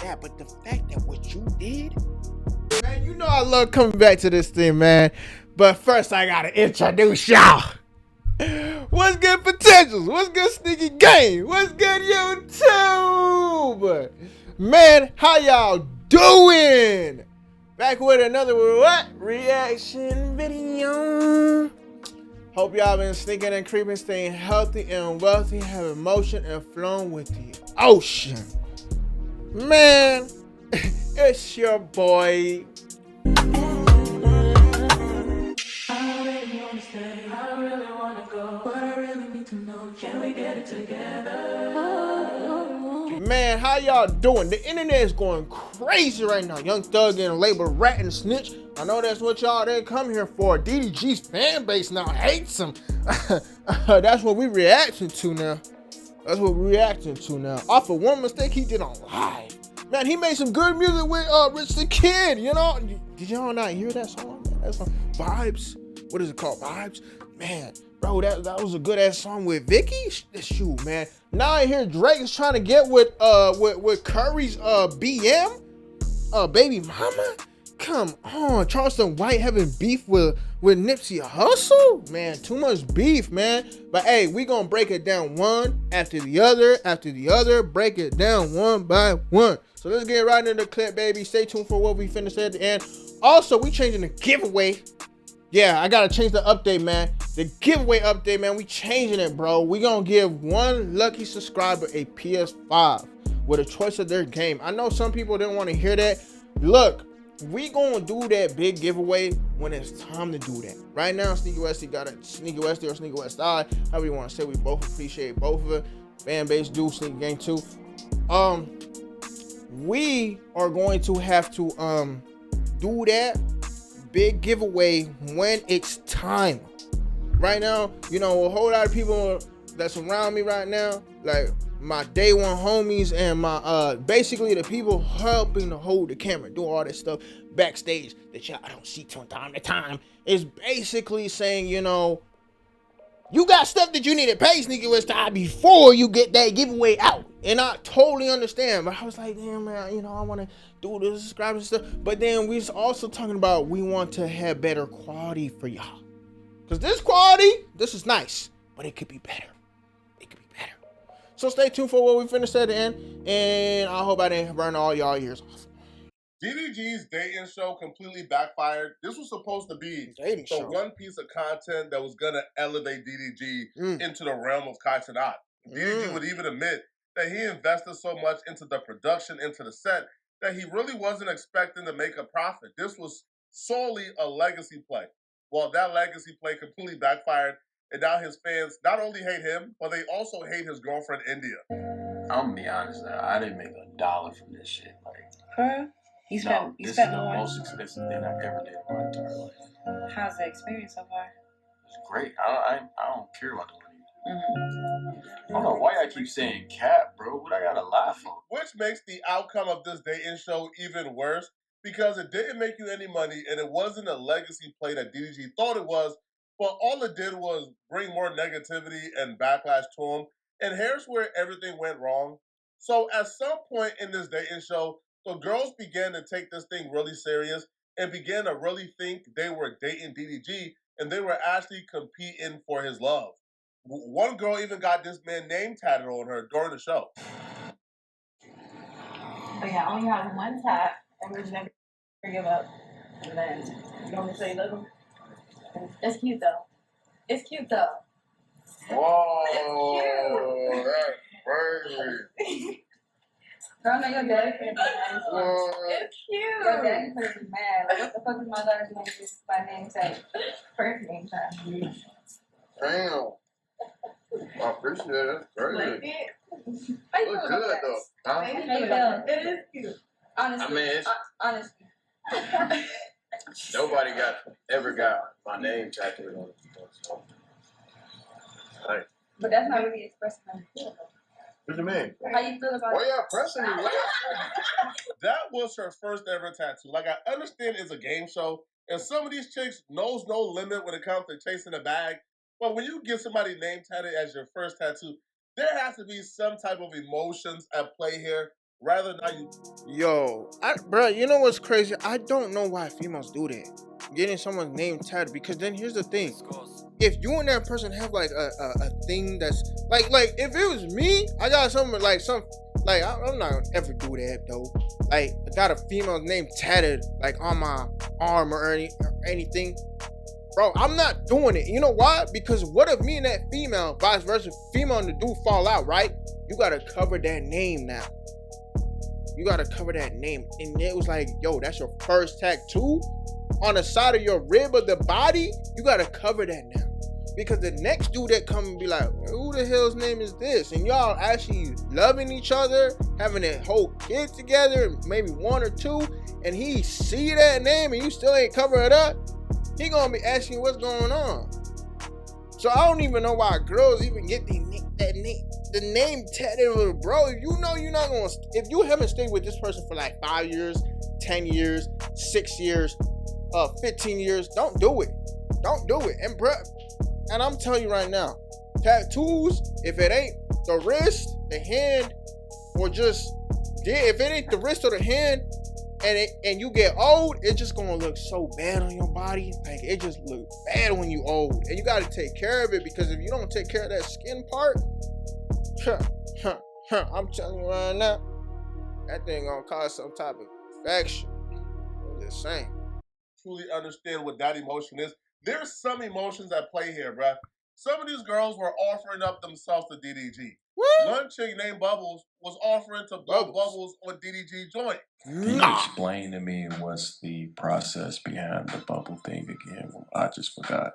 that, but the fact that what you did, man, you know I love coming back to this thing, man. But first, I gotta introduce y'all. What's good, potentials? What's good, sneaky game? What's good, YouTube? Man, how y'all doing? Back with another what? Reaction video. Hope y'all been sneaking and creeping, staying healthy and wealthy, having motion and flowing with the ocean. Man, it's your boy. Man, how y'all doing? The internet is going crazy right now. Young Thug getting labeled rat and snitch. I know that's what y'all didn't come here for. DDG's fan base now hates him. That's what we reacting to now. That's what we're reacting to now. Off of one mistake he did on live. Man, he made some good music with Rich the Kid, you know? Did y'all not hear that song? Man, that song, Vibes. What is it called? Vibes? Man, bro, that was a good ass song with Vicky. Shoot, man. Now I hear Drake is trying to get with Curry's BM, baby mama. Come on, Charleston White having beef with Nipsey Hussle, man. Too much beef, man. But hey, we gonna break it down one after the other, break it down one by one. So let's get right into the clip, baby. Stay tuned for what we finished at the end. Also, we changing the giveaway. Yeah, I gotta change the update, man. The giveaway update, man. We changing it, bro. We gonna give one lucky subscriber a PS5 with a choice of their game. I know some people didn't want to hear that. Look, we gonna do that big giveaway when it's time to do that. Right now, Sneaky Westy got a Sneaky Westy or Sneaky West Eye, however you want to say. We both appreciate both of it. Fan base do Sneaky Gang too. We are going to have to do that big giveaway when it's time. Right now, you know, a whole lot of people that's around me right now, like my day one homies and my basically the people helping to hold the camera, do all this stuff backstage that y'all don't see from time to time, is basically saying, you know, you got stuff that you need to pay Sneaky West Eye before you get that giveaway out. And I totally understand, but I was like, damn, man, you know, I want to do the subscribers and stuff. But then we was also talking about we want to have better quality for y'all. Because this quality, this is nice, but it could be better. It could be better. So stay tuned for what we finished at the end. And I hope I didn't burn all y'all ears off. DDG's dating show completely backfired. This was supposed to be the one piece of content that was going to elevate DDG into the realm of Kaitanat. DDG would even admit that he invested so much into the production, into the set, that he really wasn't expecting to make a profit. This was solely a legacy play. Well, that legacy play completely backfired, and now his fans not only hate him, but they also hate his girlfriend, India. I'm gonna be honest now, I didn't make $1 from this shit. Like, huh? This is the most expensive thing I ever did in my entire life. How's the experience so far? It's great. I don't care about the money. I don't know why I keep saying cap, bro. What I gotta lie for? Which makes the outcome of this dating show even worse, because it didn't make you any money, and it wasn't a legacy play that DDG thought it was, but all it did was bring more negativity and backlash to him. And here's where everything went wrong. So at some point in this dating show, the girls began to take this thing really serious and began to really think they were dating DDG, and they were actually competing for his love. One girl even got this man name tatted on her during the show. But yeah, I only have one tap, and we're just never give up. And then, you want me to say little? It's cute though. It's cute though. Whoa, It's cute. Girl, no, your daddy can't be mad. It's cute. Your daddy can't be mad. Like, what the fuck is my daughter's name? Just my name tag. First name tag. Damn. I appreciate it. That's great. Like it? Look good though. Huh? It is cute. Honestly. I mean, it's, honestly. nobody ever got my name tattooed on it. So. Like, But that's not really expressing how you feel. What do you mean? How you feel about Why y'all pressing me? That was her first ever tattoo. Like, I understand it's a game show, and some of these chicks knows no limit when it comes to chasing a bag. But when you get somebody name tatted as your first tattoo, there has to be some type of emotions at play here. Rather now you. Yo, bro, you know what's crazy? I don't know why females do that. Getting someone's name tatted, because then here's the thing. If you and that person have like a thing that's like if it was me, I got something like I'm not gonna ever do that though. Like I got a female name tatted like on my arm or anything. Bro, I'm not doing it. You know why? Because what if me and that female, vice versa, female and the dude fall out, right? You gotta cover that name now. You gotta cover that name. And it was like, yo, that's your first tattoo on the side of your rib of the body. You gotta cover that now. Because the next dude that come and be like, who the hell's name is this? And y'all actually loving each other, having a whole kid together, maybe one or two, and he see that name and you still ain't cover it up, he gonna be asking what's going on. So I don't even know why girls even get the name tatted, little bro. If you know you're not gonna, if you haven't stayed with this person for like 5 years, 10 years, 6 years, 15 years, don't do it. Don't do it. And bro, and I'm telling you right now, tattoos, if it ain't the wrist, the hand, or just, if it ain't the wrist or the hand, and you get old, it's just gonna look so bad on your body. Like it just look bad when you old, and you gotta take care of it, because if you don't take care of that skin part, I'm telling you right now, that thing gonna cause some type of infection. I'm just saying. Truly understand what that emotion is. There's some emotions at play here, bruh. Some of these girls were offering up themselves to DDG. What? One chick named Bubbles was offering to blow Bubbles on DDG joint. Can you explain to me what's the process behind the bubble thing again? I just forgot.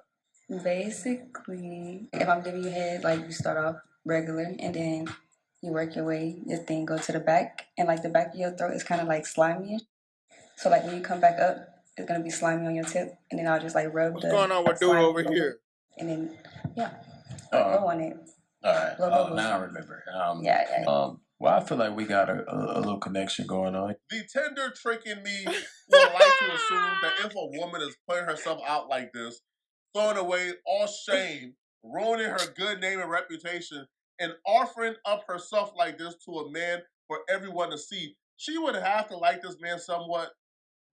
Basically, if I'm giving you head, like you start off regular and then you work your way, this thing go to the back, and like the back of your throat is kind of like slimy. So like when you come back up, it's gonna be slimy on your tip, and then I'll just like rub What's going on with dude over here? And then blow on it. All right. Now I remember. Well, I feel like we got a little connection going on. The tender trick in me would like to assume that if a woman is putting herself out like this, throwing away all shame, ruining her good name and reputation, and offering up herself like this to a man for everyone to see, she would have to like this man somewhat.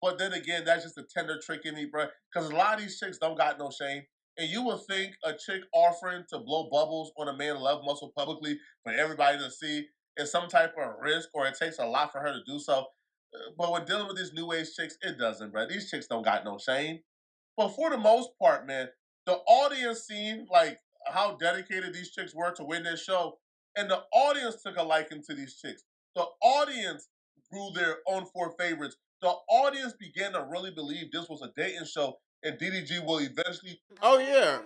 But then again, that's just a tender trick in me, bro. Because a lot of these chicks don't got no shame. And you would think a chick offering to blow bubbles on a man's love muscle publicly for everybody to see is some type of risk, or it takes a lot for her to do so. But when dealing with these new age chicks, it doesn't, bro. These chicks don't got no shame. But for the most part, man, the audience seemed like how dedicated these chicks were to win this show. And the audience took a liking to these chicks. The audience grew their own four favorites. The audience began to really believe this was a dating show, and DDG will eventually. Oh yeah.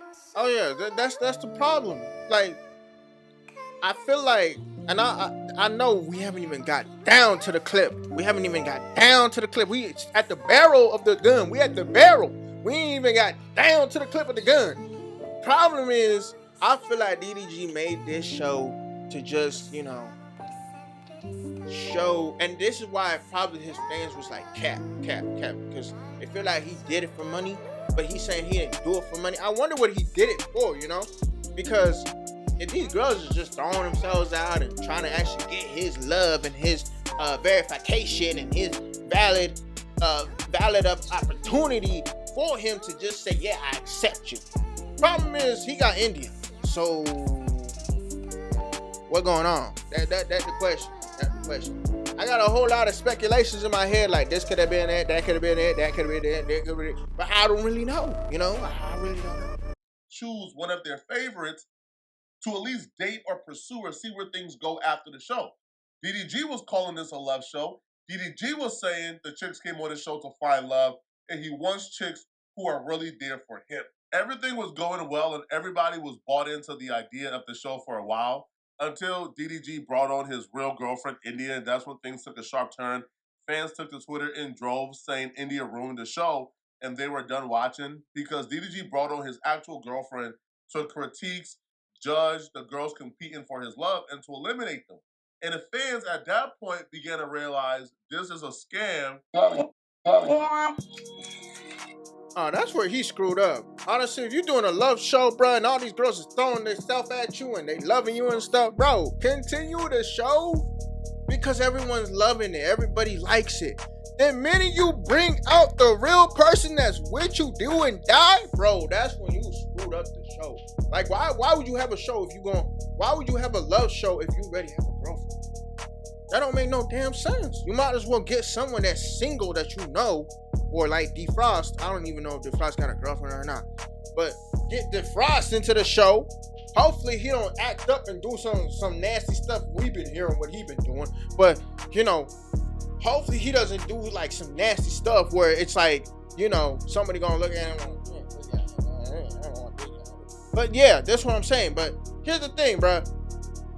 That's the problem. Like, I feel like, and I know we haven't even got down to the clip. We at the barrel of the gun. We at the barrel. We ain't even got down to the clip of the gun. Problem is, I feel like DDG made this show to just, show, and this is why probably his fans was like cap, because they feel like he did it for money, but he's saying he didn't do it for money. I wonder what he did it for, because if these girls are just throwing themselves out and trying to actually get his love and his verification and his valid opportunity for him to just say, yeah, I accept you. Problem is, he got India, so what going on? That's the question. I got a whole lot of speculations in my head, like this could have been it, that could have been it, that could have been it, that could have been it, but I don't really know, I really don't know. Choose one of their favorites to at least date or pursue or see where things go after the show. DDG was calling this a love show. DDG was saying the chicks came on the show to find love, and he wants chicks who are really there for him. Everything was going well, and everybody was bought into the idea of the show for a while, until DDG brought on his real girlfriend, India, and that's when things took a sharp turn. Fans took to Twitter in droves saying India ruined the show, and they were done watching because DDG brought on his actual girlfriend to critiques, judge the girls competing for his love, and to eliminate them. And the fans at that point began to realize this is a scam. Oh, that's where he screwed up. Honestly, if you're doing a love show, bro, and all these girls are throwing themselves at you and they loving you and stuff, bro, continue the show. because everyone's loving it, everybody likes it. The minute you bring out the real person that's with you do and die, bro, that's when you screwed up the show. Like, why would you have a show if you why would you have a love show if you already have a girlfriend? That don't make no damn sense. You might as well get someone that's single that you know, or like Defrost. I don't even know if Defrost got a girlfriend or not, but get Defrost into the show. Hopefully he don't act up and do some nasty stuff. We've been hearing what he been doing, but you know, hopefully he doesn't do like some nasty stuff where it's like, you know, somebody gonna look at him like, but yeah, that's what I'm saying. But here's the thing, bro.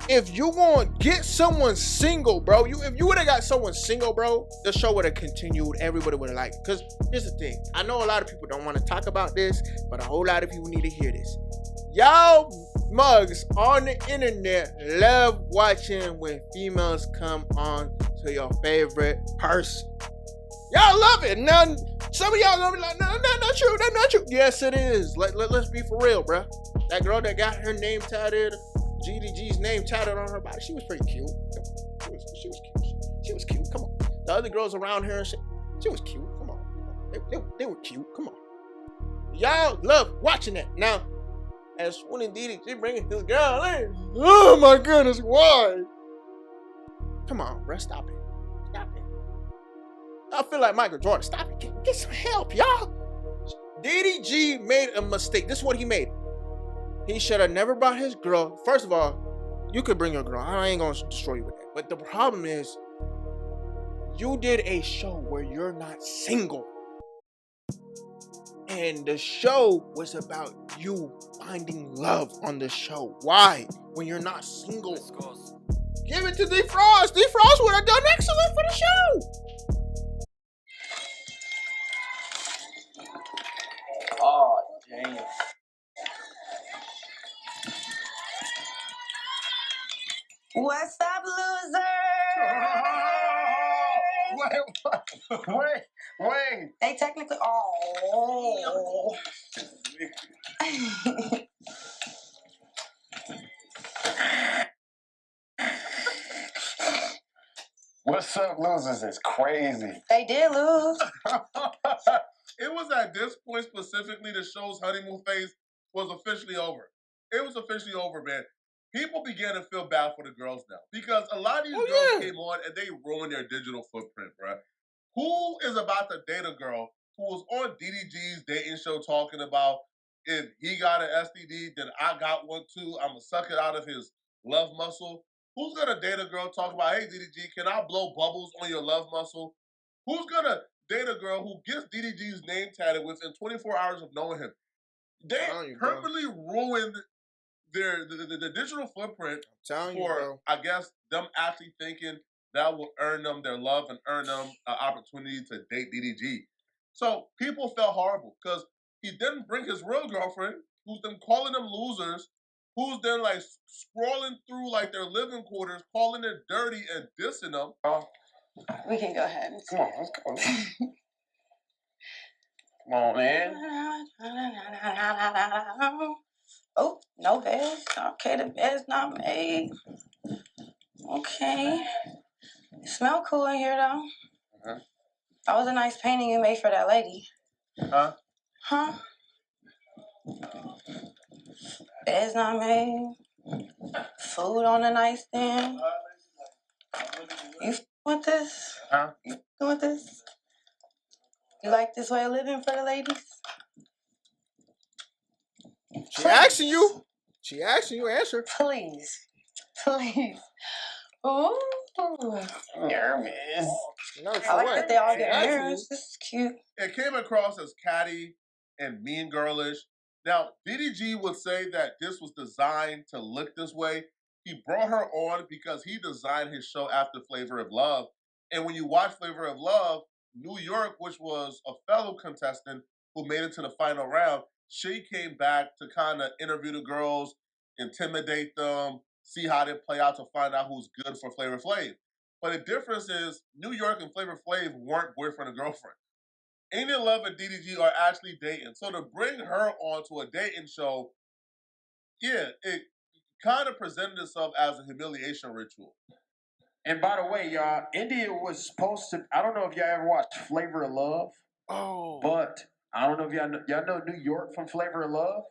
If you gonna get someone single, bro, if you would have got someone single, bro, the show would have continued. Everybody would have liked it. Because here's the thing. I know a lot of people don't want to talk about this, but a whole lot of people need to hear this. Y'all mugs on the internet love watching when females come on to your favorite person. Y'all love it. Now, some of y'all gonna be like, no, that's not true. That's not true. Yes, it is. Let's be for real, bro. That girl that got her name tatted, DDG's name tatted on her body, she was pretty cute. She was cute. She was cute. Come on. The other girls around her and shit, she was cute. Come on. They were cute. Come on. Y'all love watching that. Now, as soon as DDG bringing this girl in, oh my goodness, why? Come on, bro. Stop it. Stop it. I feel like Michael Jordan. Stop it. Get some help, y'all. DDG made a mistake. This is what he made. He should have never brought his girl. First of all, you could bring your girl. I ain't gonna destroy you with that. But the problem is, you did a show where you're not single. And the show was about you finding love on the show. Why? When you're not single. Give it to Defrost. Defrost would have done excellent for the show. Oh, damn. What's up, loser? Wait. They technically. Oh. What's up, losers? It's crazy. They did lose. It was at this point specifically the show's honeymoon phase was officially over. It was officially over, man. People began to feel bad for the girls now because a lot of these girls came on and they ruined their digital footprint, bro. Who is about to date a girl who was on DDG's dating show talking about if he got an STD, then I got one too. I'm going to suck it out of his love muscle. Who's going to date a girl talking about, hey, DDG, can I blow bubbles on your love muscle? Who's going to date a girl who gets DDG's name tatted within 24 hours of knowing him? They purposely ruined the digital footprint for, I guess, them actually thinking that will earn them their love and earn them an opportunity to date DDG. So people felt horrible because he didn't bring his real girlfriend, who's then calling them losers, who's then like scrolling through like their living quarters, calling it dirty and dissing them. We can go ahead. Come on, let's go. Come on, man. Oh, no bed. Okay, the bed's not made. Okay. It smell cool in here, though. Uh-huh. That was a nice painting you made for that lady. Huh? Huh? Bed's not made. Food on the nightstand. You with this? Huh? You with this? You like this way of living for the ladies? She asking you. She asking you. Answer. Please. Please. Ooh. Nervous. No, I like that they all get nervous. This is cute. It came across as catty and mean girlish. Now, DDG would say that this was designed to look this way. He brought her on because he designed his show after Flavor of Love. And when you watch Flavor of Love, New York, which was a fellow contestant who made it to the final round, she came back to kind of interview the girls, intimidate them, see how they play out to find out who's good for Flavor Flav. But the difference is New York and Flavor Flav weren't boyfriend and girlfriend. Ain't It Love and DDG are actually dating. So to bring her onto a dating show, yeah, it kind of presented itself as a humiliation ritual. And by the way, y'all, India was supposed to. I don't know if y'all ever watched Flavor of Love, Oh. but I don't know if y'all know New York from Flavor of Love.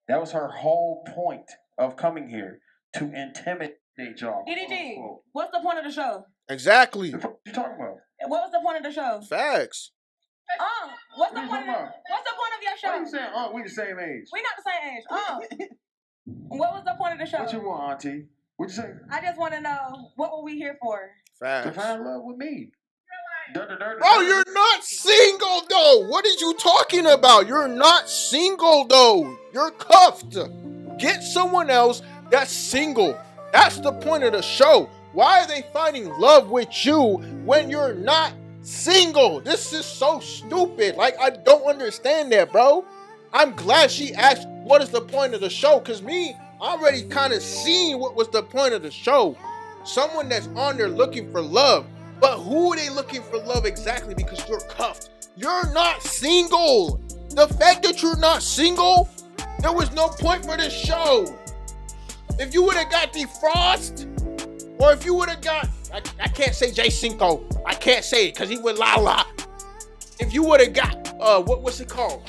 That was her whole point of coming here, to intimidate y'all. DDG, what's the point of the show? Exactly. What you talking about? What was the point of the show? Facts. What's What the you point? talking about? What's the point of your Why show? you saying, oh, we the same age? We not the same age. What was the point of the show? What you want, auntie? What you say? I just want to know, what were we here for? To Facts. find love with me. Bro, you're not single though. What are you talking about? You're not single though. You're cuffed. Get someone else that's single. That's the point of the show. Why are they finding love with you when you're not single? This is so stupid. Like, I don't understand that, bro. I'm glad she asked what is the point of the show, because me, I already kind of seen what was the point of the show. Someone that's on there looking for love. But who are they looking for love exactly? Because you're cuffed. You're not single. The fact that you're not single, there was no point for this show. If you would have got Defrost, or if you would have got, I can't say J Cinco. I can't say it because he went la. If you would have got, what's it called?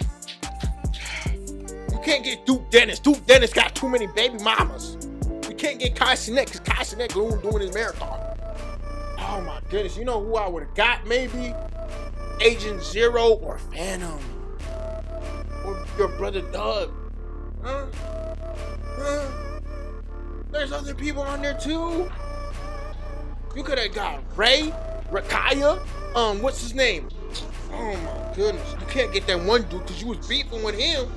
You can't get Duke Dennis. Duke Dennis got too many baby mamas. You can't get Kai Cenat because Kai Cenat doing his marathon. Oh my goodness, you know who I would have got maybe? Agent Zero or Phantom. Or your brother Doug. Huh? There's other people on there too. You could have got Ray, Rakaya, what's his name? Oh my goodness, you can't get that one dude because you was beefing with him.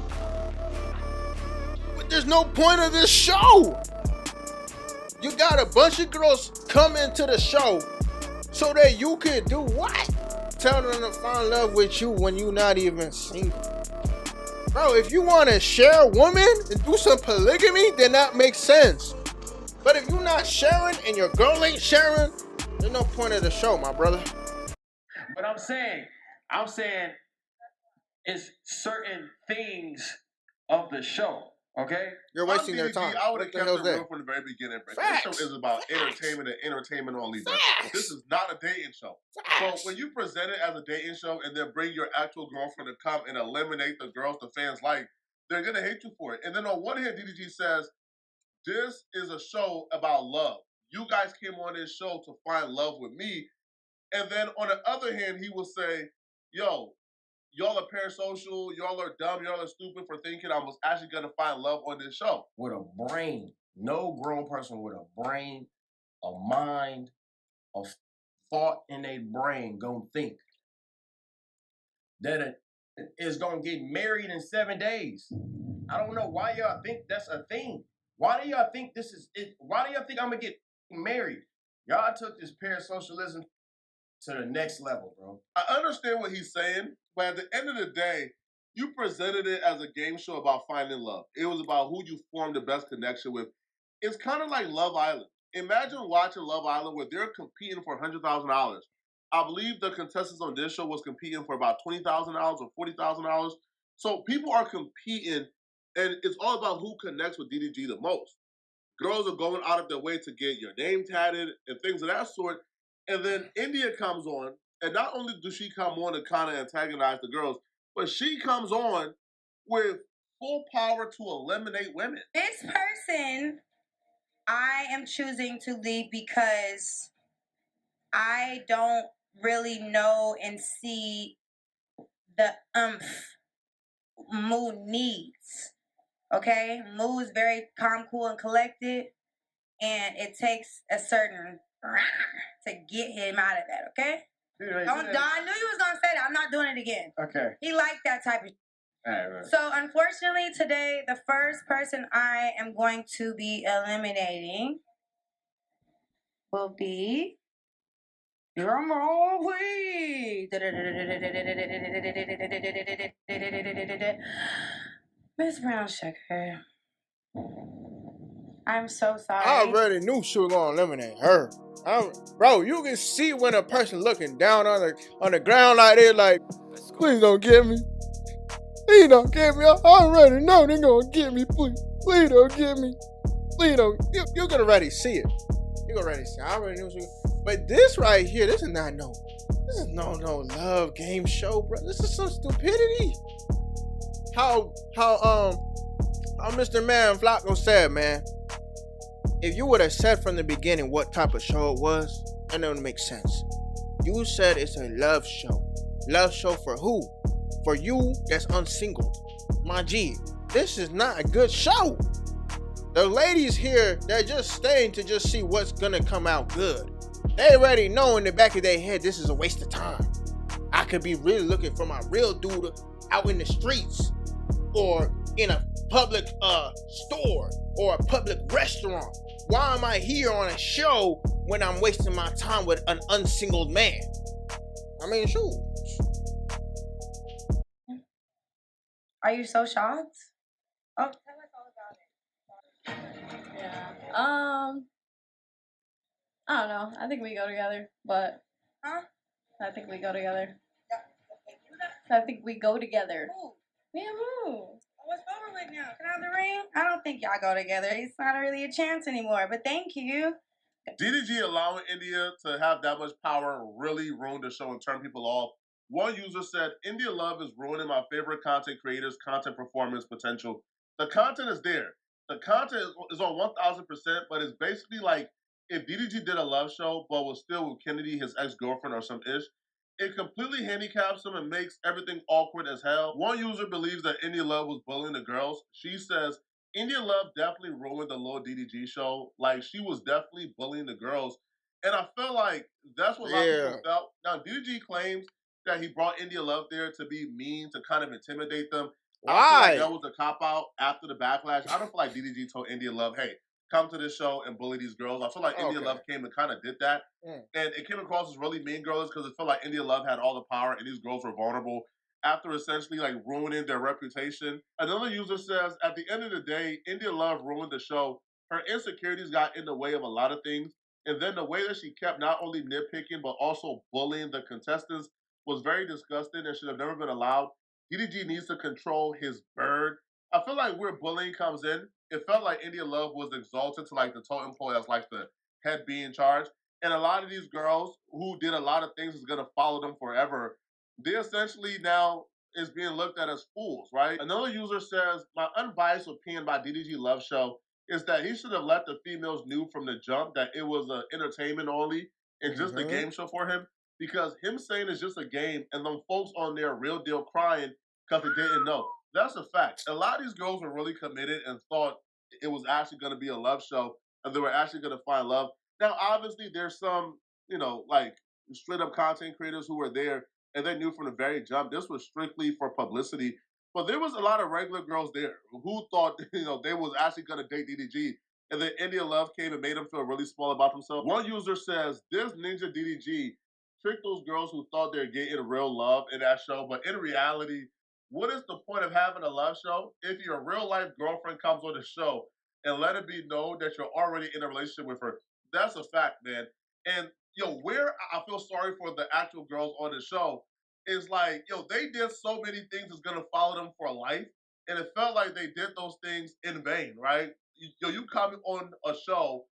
But there's no point of this show. You got a bunch of girls come into the show so that you could do what? Tell them to find love with you when you're not even single. Bro, if you want to share a woman and do some polygamy, then that makes sense. But if you're not sharing and your girl ain't sharing, there's no point of the show, my brother. But I'm saying it's certain things of the show, okay? You're wasting their time. I would have What the kept hell's it that? real from the very beginning. Bro. Facts. This show is about Facts. entertainment and entertainment only. Bro. Facts. This is not a dating show. Facts. So when you present it as a dating show and then bring your actual girlfriend to come and eliminate the girls the fans like, they're going to hate you for it. And then on one hand, DDG says, this is a show about love. You guys came on this show to find love with me. And then on the other hand, he will say, yo, y'all are parasocial, y'all are dumb, y'all are stupid for thinking I was actually going to find love on this show. With a brain. No grown person with a brain, a mind, a thought in their brain gonna think that it is gonna get married in 7 days. I don't know why y'all think that's a thing. Why do y'all think this is it? Why do y'all think I'm gonna get married? Y'all took this parasocialism to the next level, bro. I understand what he's saying, but at the end of the day, you presented it as a game show about finding love. It was about who you formed the best connection with. It's kind of like Love Island. Imagine watching Love Island where they're competing for $100,000. I believe the contestants on this show was competing for about $20,000 or $40,000. So people are competing, and it's all about who connects with DDG the most. Girls are going out of their way to get your name tatted and things of that sort. And then India comes on, and not only does she come on to kind of antagonize the girls, but she comes on with full power to eliminate women. This person, I am choosing to leave because I don't really know and see the Moo needs. Okay? Moo is very calm, cool, and collected, and it takes a certain to get him out of that, okay? I knew you was gonna say that. I'm not doing it again. Okay. He liked that type of All right. So unfortunately today, the first person I am going to be eliminating will be drum roll, please. Miss Brown Sugar. I'm so sorry. I already knew she was gonna eliminate her. Bro, you can see when a person looking down on the ground like this, like, please don't get me. Please don't get me. I already know they're gonna get me. Please don't get me. Please don't. You're gonna already see it. You're gonna already see it. I already knew she was. But this right here, this is no love game show, bro. This is some stupidity. How Mr. Man Flacco said, man, if you would have said from the beginning what type of show it was, then it would make sense. You said it's a love show. Love show for who? For you that's unsingled. My G, this is not a good show. The ladies here, they're just staying to just see what's gonna come out good. They already know in the back of their head this is a waste of time. I could be really looking for my real dude out in the streets or in a public store or a public restaurant. Why am I here on a show when I'm wasting my time with an unsingled man? I mean, shoot. Are you so shocked? Oh, tell us all about it. Yeah. I don't know. I think we go together, but Huh? I think we go together. Yeah. I think we go together. Who? Me and who? What's over with now? Can I have the ring? I don't think y'all go together. It's not really a chance anymore, but thank you. DDG allowing India to have that much power really ruined the show and turned people off. One user said, India Love is ruining my favorite content creators' content performance potential. The content is there. The content is on 1000%, but it's basically like if DDG did a love show, but was still with Kennedy, his ex-girlfriend or some ish, it completely handicaps him and makes everything awkward as hell. One user believes that India Love was bullying the girls. She says, India Love definitely ruined the little DDG show. Like, she was definitely bullying the girls. And I feel like that's what a lot of people felt. Now, DDG claims that he brought India Love there to be mean, to kind of intimidate them. I feel like that was a cop-out after the backlash. I don't feel like DDG told India Love, hey, come to this show and bully these girls. I feel like India Love came and kind of did that. And it came across as really mean girls because it felt like India Love had all the power and these girls were vulnerable after essentially like ruining their reputation. Another user says, at the end of the day, India Love ruined the show. Her insecurities got in the way of a lot of things. And then the way that she kept not only nitpicking, but also bullying the contestants was very disgusting and should have never been allowed. DDG needs to control his bird. I feel like where bullying comes in, it felt like India Love was exalted to like the totem pole as like the head being in charge. And a lot of these girls who did a lot of things is gonna follow them forever. They essentially now is being looked at as fools, right? Another user says, my unbiased opinion by DDG Love Show is that he should have let the females know from the jump that it was entertainment only and just a game show for him. Because him saying it's just a game and them folks on there real deal crying because they didn't know. That's a fact. A lot of these girls were really committed and thought it was actually going to be a love show and they were actually going to find love. Now, obviously, there's some, you know, like straight up content creators who were there and they knew from the very jump this was strictly for publicity. But there was a lot of regular girls there who thought, you know, they was actually going to date DDG. And then India Love came and made them feel really small about themselves. One user says, this ninja DDG tricked those girls who thought they're getting real love in that show. But in reality, what is the point of having a love show if your real life girlfriend comes on the show and let it be known that you're already in a relationship with her? That's a fact, man. And, yo, where I feel sorry for the actual girls on the show is like, yo, they did so many things that's going to follow them for life. And it felt like they did those things in vain, right? You come on a show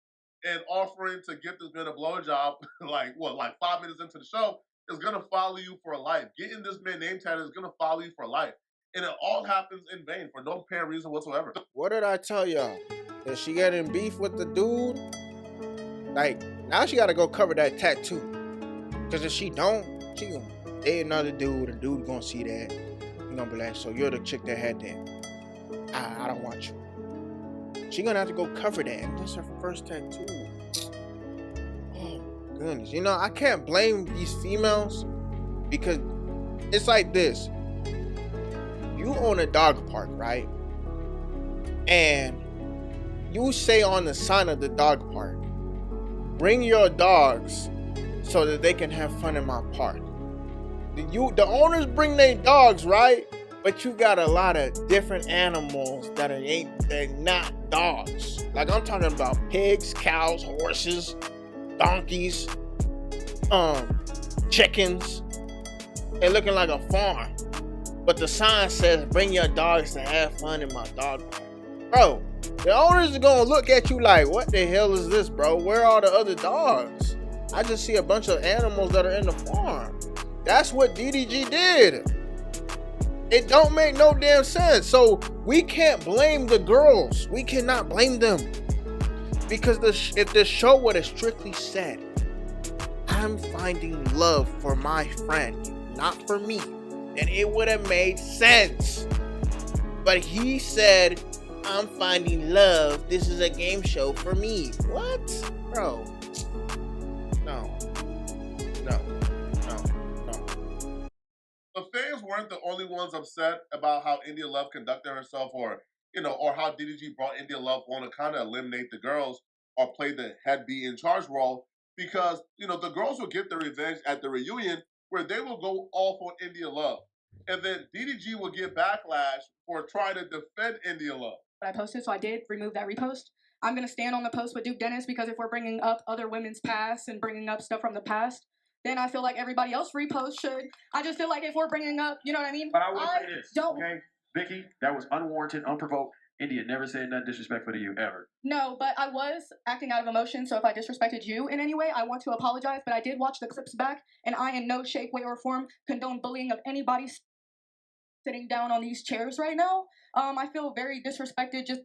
and offering to get this man a blowjob, like 5 minutes into the show, is gonna follow you for life. Getting this man name tag is gonna follow you for life. And it all happens in vain for no apparent reason whatsoever. What did I tell y'all? Is she getting beef with the dude? Like, now she gotta go cover that tattoo. Cause if she don't, she gonna date another dude, and dude gonna see that. He gonna be like, so you're the chick that had that. I don't want you. She gonna have to go cover that, and that's her first tattoo. Oh my goodness. You know, I can't blame these females because it's like this. You own a dog park, right? And you say on the sign of the dog park, bring your dogs so that they can have fun in my park. The owners bring their dogs, right? But you got a lot of different animals they're not dogs. Like I'm talking about pigs, cows, horses, donkeys, chickens. They're looking like a farm. But the sign says, bring your dogs to have fun in my dog park. Bro, the owners are gonna look at you like, what the hell is this, bro? Where are the other dogs? I just see a bunch of animals that are in the farm. That's what DDG did. It don't make no damn sense. So we can't blame the girls. We cannot blame them. Because if the show would have strictly said, I'm finding love for my friend, not for me, then it would have made sense. But he said, I'm finding love. This is a game show for me. What? Bro. No. The fans weren't the only ones upset about how India Love conducted herself, or how DDG brought India Love on to kind of eliminate the girls or play the head be in charge role, because the girls will get their revenge at the reunion where they will go off on India Love, and then DDG will get backlash for trying to defend India Love. I posted, so I did remove that repost. I'm gonna stand on the post with Duke Dennis, because if we're bringing up other women's past and bringing up stuff from the past, then I feel like everybody else repost should. I just feel like if we're bringing up, you know what I mean? But I will say this, okay? Vicky, that was unwarranted, unprovoked. India never said nothing disrespectful to you, ever. No, but I was acting out of emotion, so if I disrespected you in any way, I want to apologize, but I did watch the clips back, and I in no shape, way, or form condone bullying of anybody sitting down on these chairs right now. I feel very disrespected just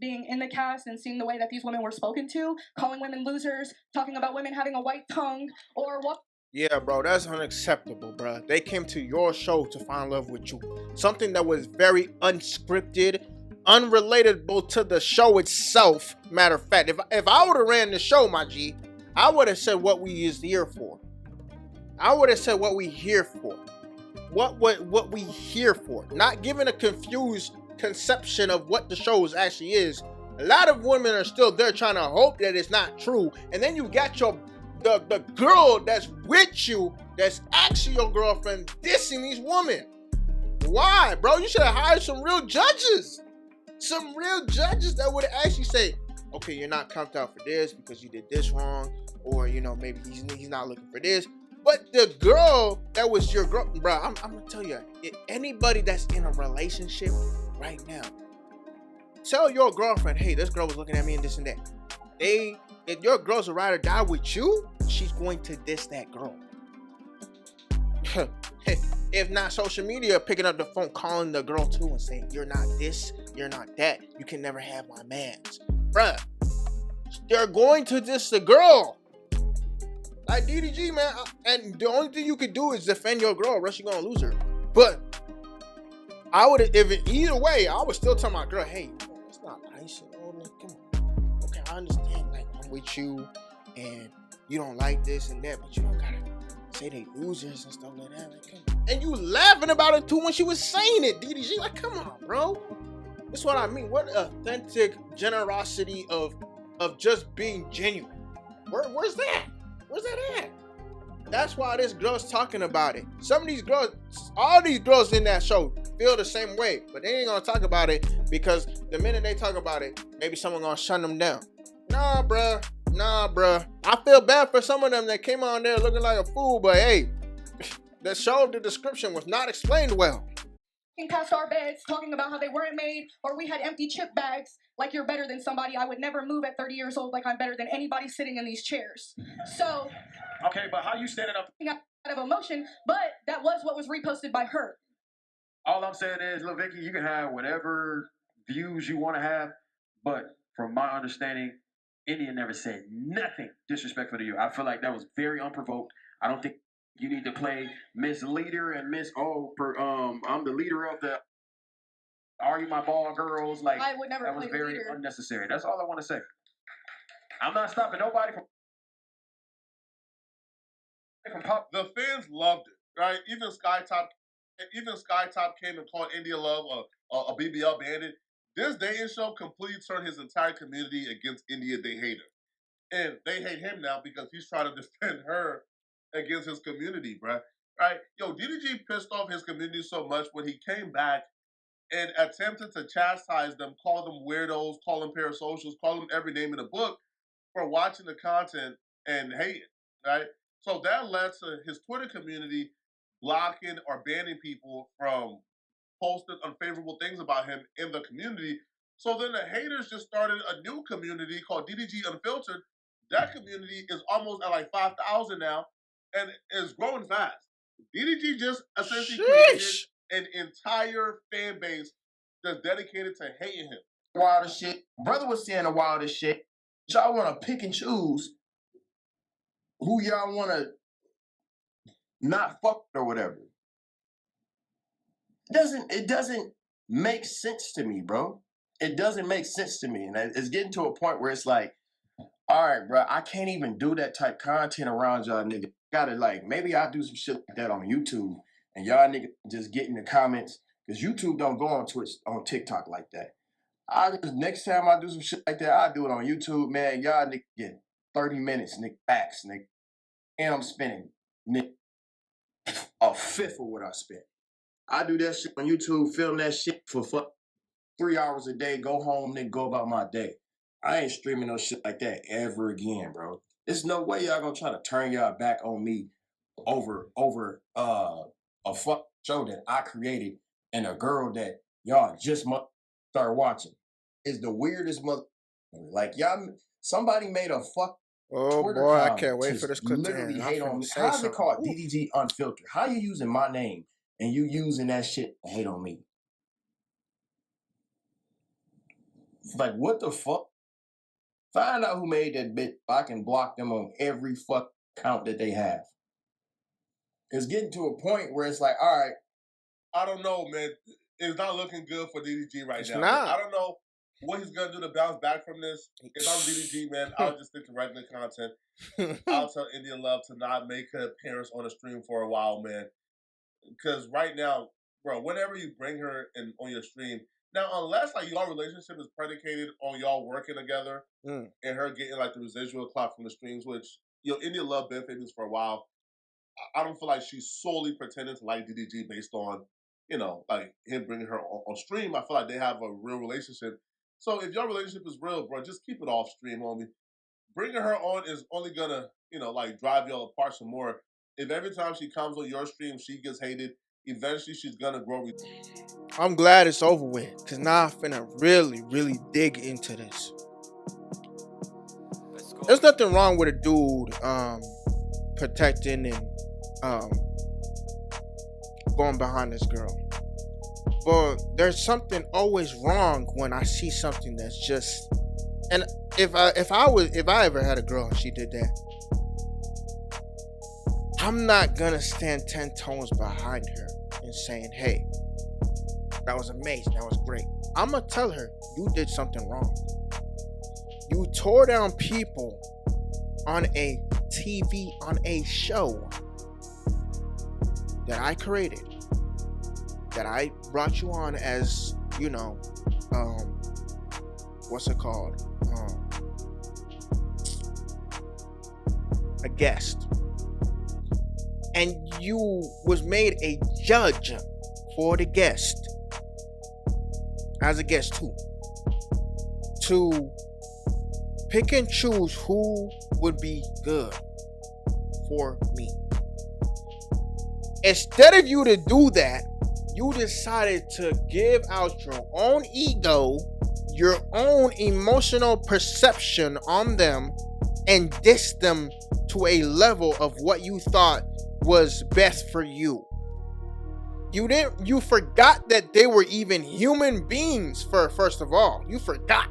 being in the cast and seeing the way that these women were spoken to, calling women losers, talking about women having a white tongue, or what. Yeah, bro, that's unacceptable, bro. They came to your show to find love with you. Something that was very unscripted, unrelated both to the show itself. Matter of fact, if I would have ran the show, my G, I would have said what we is here for. I would have said what we here for. What we here for. Not giving a confused conception of what the show actually is. A lot of women are still there trying to hope that it's not true, and then you got the girl that's with you, that's actually your girlfriend, dissing these women. Why, bro? You should have hired some real judges. Some real judges that would actually say, okay, you're not comped out for this because you did this wrong, or maybe he's not looking for this. But the girl that was your girl, bro, I'm gonna tell you, anybody that's in a relationship right now, tell your girlfriend, hey, this girl was looking at me and this and that. If your girl's a ride or die with you, she's going to diss that girl. If not social media, picking up the phone, calling the girl too and saying, you're not this, you're not that, you can never have my mans. Bruh, they're going to diss the girl. Like DDG, man, and the only thing you could do is defend your girl, or else you're gonna lose her. But either way, I would still tell my girl, hey, it's not nice, come on. Okay, I understand, like, I'm with you, and you don't like this and that, but you don't gotta say they losers and stuff like that. Like, come on. And you laughing about it too when she was saying it, DDG. Like, come on, bro. That's what I mean. What authentic generosity of just being genuine. Where's that? Where's that at? That's why this girl's talking about it. Some of these girls, all these girls in that show feel the same way, but they ain't gonna talk about it because the minute they talk about it, maybe someone gonna shut them down. Nah, bruh. I feel bad for some of them that came on there looking like a fool, but hey, the show, the description was not explained well. Past our beds, talking about how they weren't made, or we had empty chip bags, like you're better than somebody. I would never move at 30 years old like I'm better than anybody sitting in these chairs. So, okay, but how you standing up out of emotion, but that was what was reposted by her. All I'm saying is, look, Vicky, you can have whatever views you want to have, but from my understanding, India never said nothing disrespectful to you. I feel like that was very unprovoked. I don't think you need to play Miss Leader and Miss I'm the leader of the Are You My Ball Girls. Like, I would never that was play very leader. unnecessary. That's all I want to say. I'm not stopping nobody from pop. The fans loved it, right? Even Skytop came and called India Love a BBL bandit. This dating show completely turned his entire community against India. They hate her. And they hate him now because he's trying to defend her against his community, bruh. Right? Yo, DDG pissed off his community so much when he came back and attempted to chastise them, call them weirdos, call them parasocials, call them every name in the book for watching the content and hating, right? So that led to his Twitter community blocking or banning people from posting unfavorable things about him in the community. So then the haters just started a new community called DDG Unfiltered, that community is almost at like 5,000 now, and is growing fast. DDG just essentially created an entire fan base that's dedicated to hating him. Wildest shit. Brother was saying the wildest shit. Y'all want to pick and choose who y'all want to not fuck or whatever. It doesn't make sense to me, bro. It doesn't make sense to me. And it's getting to a point where it's like, all right, bro, I can't even do that type content around y'all niggas. Gotta like, maybe I'll do some shit like that on YouTube and y'all niggas just get in the comments because YouTube don't go on Twitch, on TikTok like that. Next time I do some shit like that, I'll do it on YouTube, man. Y'all niggas get 30 minutes, nigga, backs, nigga. And I'm spending, nigga, a fifth of what I spent. I do that shit on YouTube, film that shit for 3 hours a day, go home, nigga, go about my day. I ain't streaming no shit like that ever again, bro. There's no way y'all gonna try to turn y'all back on me over a fuck show that I created and a girl that y'all just start watching. It's the weirdest mother. Like y'all, somebody made a fuck. Oh Twitter boy, I can't wait for this clip to literally end. hate on me. How's it called? DDG Unfiltered. How you using my name and you using that shit to hate on me? Like what the fuck? Find out who made that bitch. I can block them on every fuck account that they have. It's getting to a point where it's like, all right. I don't know, man. It's not looking good for DDG right now. Not. I don't know what he's gonna do to bounce back from this. If I'm DDG, man, I'll just stick to regular content. I'll tell Indian Love to not make her appearance on the stream for a while, man. Because right now, bro, whenever you bring her in on your stream, now unless like your relationship is predicated on y'all working together and her getting like the residual clout from the streams, which Indian Love been famous for a while. I don't feel like she's solely pretending to like DDG based on, like him bringing her on stream. I feel like they have a real relationship. So if your relationship is real, bro, just keep it off stream, homie. Bringing her on is only gonna, like drive y'all apart some more. If every time she comes on your stream, she gets hated, eventually she's gonna grow. I'm glad it's over with, because now I'm finna really, really dig into this. There's nothing wrong with a dude protecting and going behind this girl. But there's something always wrong when I see something that's just, and if I ever had a girl and she did that, I'm not gonna stand 10 toes behind her and saying, hey, that was amazing, that was great. I'm gonna tell her, you did something wrong. You tore down people on a TV, on a show that I created, that I brought you on as, what's it called? A guest. And you was made a judge for the guest. As a guest too. To pick and choose who would be good for me. Instead of you to do that, you decided to give out your own ego, your own emotional perception on them, and diss them to a level of what you thought was best for you. You forgot that they were even human beings first of all. You forgot.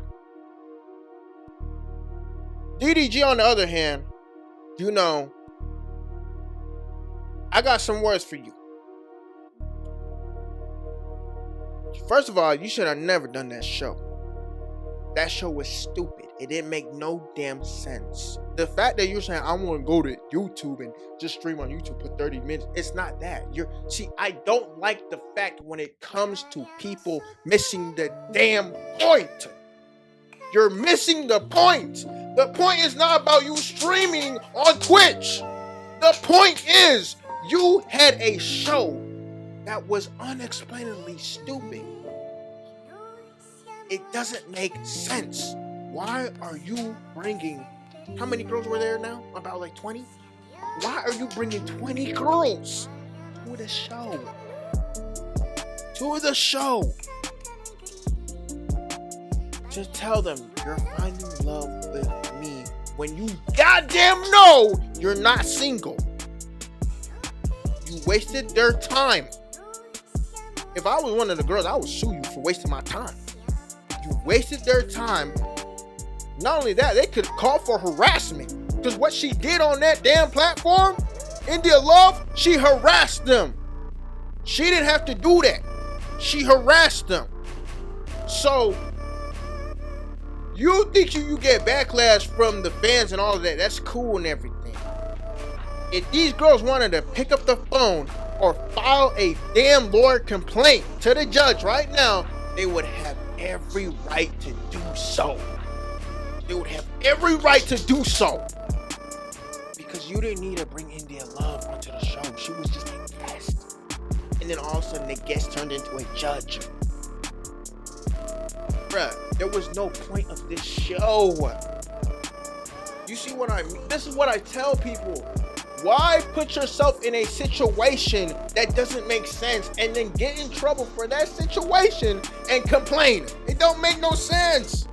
DDG, on the other hand, I got some words for you. First of all, you should have never done that show. That show was stupid. It didn't make no damn sense. The fact that you're saying, I want to go to YouTube and just stream on YouTube for 30 minutes, it's not that. I don't like the fact when it comes to people missing the damn point. You're missing the point. The point is not about you streaming on Twitch. The point is, you had a show that was unexplainably stupid. It doesn't make sense. Why are you bringing... How many girls were there now? About like 20? Why are you bringing 20 girls to the show? To the show. To tell them you're finding love with me when you goddamn know you're not single. You wasted their time. If I was one of the girls, I would sue you for wasting my time. You wasted their time. Not only that, they could call for harassment. Because what she did on that damn platform, India Love, she harassed them. She didn't have to do that. She harassed them. So, you think you get backlash from the fans and all of that. That's cool and everything. If these girls wanted to pick up the phone or file a damn lawyer complaint to the judge right now, they would have every right to do so. They would have every right to do so. Because you didn't need to bring India Love onto the show. She was just a guest. And then all of a sudden the guest turned into a judge. Bruh, there was no point of this show. You see what I mean? This is what I tell people. Why put yourself in a situation that doesn't make sense and then get in trouble for that situation and complain? It don't make no sense.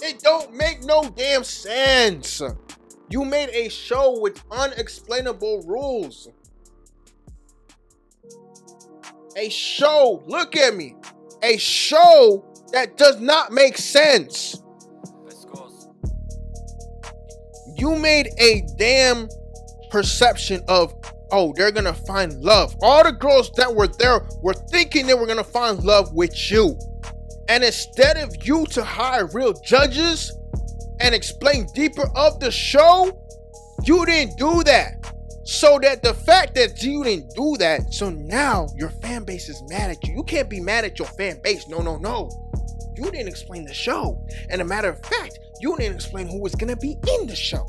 It don't make no damn sense. You made a show with unexplainable rules. A show, look at me. A show that does not make sense. You made a damn perception of, oh, they're gonna find love. All the girls that were there were thinking they were gonna find love with you. And instead of you to hire real judges and explain deeper of the show, you didn't do that. So that the fact that you didn't do that, so now your fan base is mad at you. You can't be mad at your fan base. No. You didn't explain the show. And a matter of fact, you didn't explain who was gonna be in the show.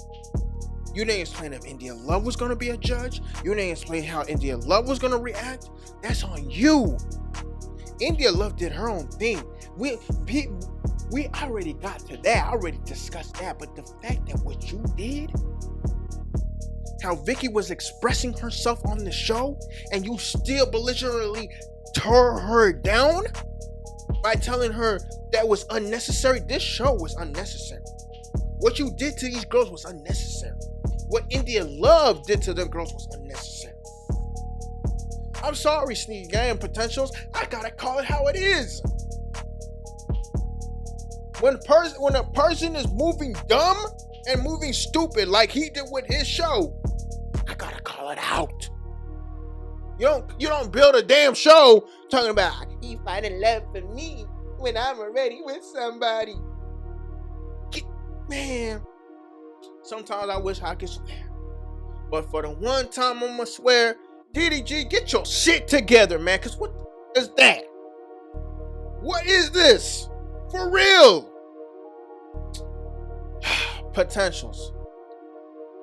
You didn't explain if India Love was gonna be a judge. You didn't explain how India Love was gonna react. That's on you. India Love did her own thing. We already got to that. I already discussed that. But the fact that what you did, how Vicky was expressing herself on the show, and you still belligerently tore her down by telling her that was unnecessary. This show was unnecessary. What you did to these girls was unnecessary. What India Love did to them girls was unnecessary. I'm sorry, Sneaky Gang Potentials. I gotta call it how it is. When a person is moving dumb and moving stupid like he did with his show, I gotta call it out. You don't build a damn show talking about he finding love for me when I'm already with somebody. Man, sometimes I wish I could swear. But for the one time I'ma swear, DDG, get your shit together, man. Cause what is that? What is this? For real? Potentials.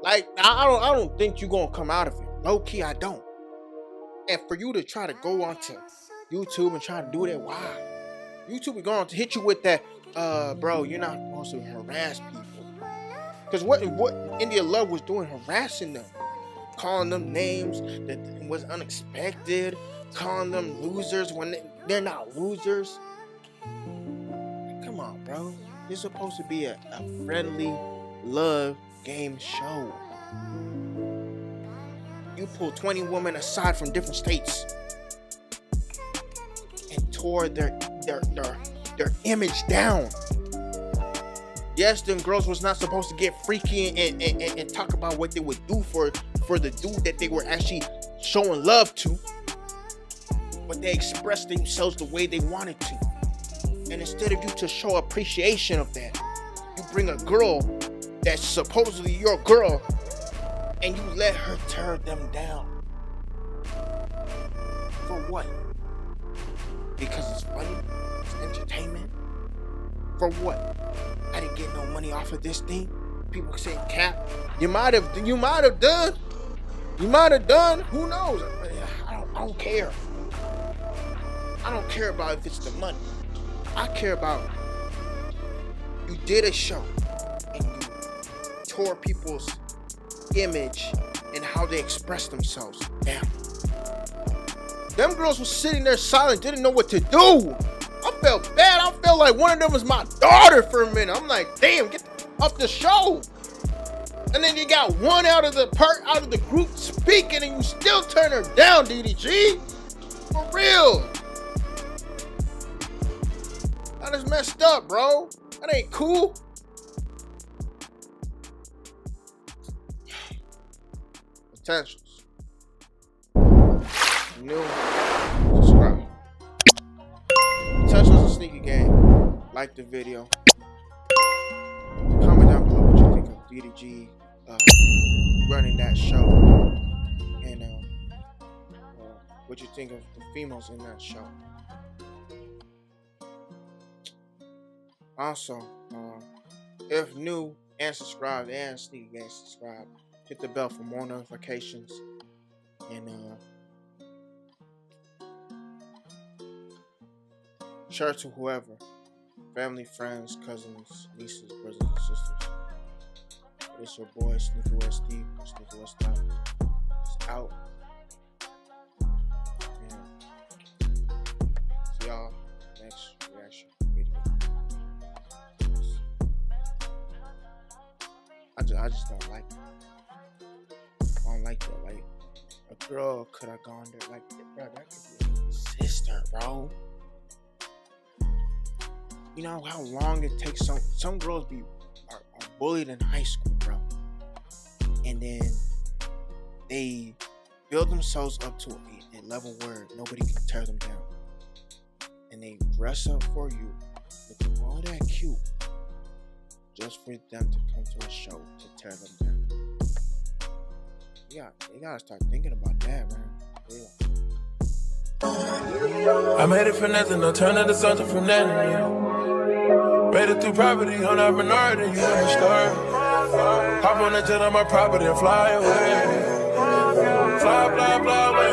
Like, I don't think you're gonna come out of it. Low key, I don't. And for you to try to go onto YouTube and try to do that, why? YouTube is going to hit you with that, bro, you're not supposed to harass people. Because what India Love was doing, harassing them. Calling them names that was unexpected. Calling them losers when they're not losers. Come on, bro. You're supposed to be a friendly love game show. You pulled 20 women aside from different states and tore their image down. Yes, them girls was not supposed to get freaky and talk about what they would do for the dude that they were actually showing love to. But they expressed themselves the way they wanted to. And instead of you to show appreciation of that, you bring a girl that's supposedly your girl and you let her tear them down. For what? Because it's funny? It's entertainment? For what? I didn't get no money off of this thing. People say cap. You might have done. You might have done. Who knows? I don't care. I don't care about if it's the money. I care about you did a show and you tore people's image and how they express themselves down. Them girls were sitting there silent, didn't know what to do. I felt bad. I felt like one of them was my daughter for a minute. I'm like, damn, get the of the show. And then you got one out of the group speaking, and you still turn her down, DDG. For real. That is messed up, bro. That ain't cool. Potentials. New. Subscribe. Potentials a sneaky game. Like the video. Comment down below what you think of DDG running that show, and what you think of the females in that show. Also, if new and subscribed and sneaky game subscribe, hit the bell for more notifications, and share to whoever, family, friends, cousins, nieces, brothers, and sisters. It's your boy Sneaky West Steve, Sneaky West Steve. It's out. And see y'all next reaction video. I just don't like it. I don't like that. Like, a girl could have gone there like, bro, that could be a sister, bro. You know how long it takes some girls are bullied in high school, bro. And then they build themselves up to a level where nobody can tear them down. And they dress up for you, looking all that cute, just for them to come to a show to tear them down. Yeah, they gotta start thinking about that, man. I made it for nothing, no turn into something from nothing. Yeah. Made it through property on our minority, you know the story. Hop on the jet on my property and fly away. Fly, fly, fly away.